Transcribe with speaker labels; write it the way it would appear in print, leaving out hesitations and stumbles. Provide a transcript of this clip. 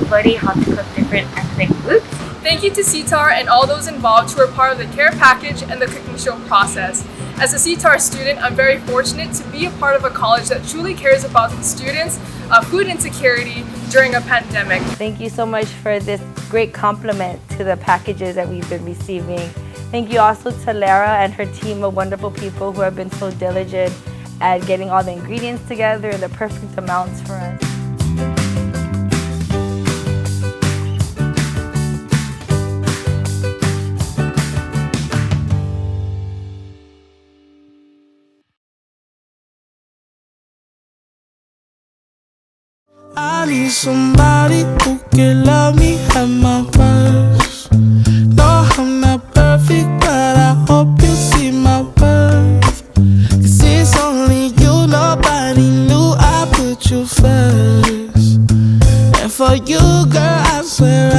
Speaker 1: everybody how to cook different ethnic foods.
Speaker 2: Thank you to CTAHR and all those involved who are part of the care package and the cooking show process. As a CTAHR student, I'm very fortunate to be a part of a college that truly cares about students' food insecurity during a pandemic.
Speaker 3: Thank you so much for this great compliment to the packages that we've been receiving. Thank you also to Lara and her team of wonderful people who have been so diligent at getting all the ingredients together in the perfect amounts for us.
Speaker 4: I need somebody who can love me at my worst. No, I'm not perfect, but I hope you see my worth. 'Cause it's only you, nobody knew I put you first. And for you, girl, I swear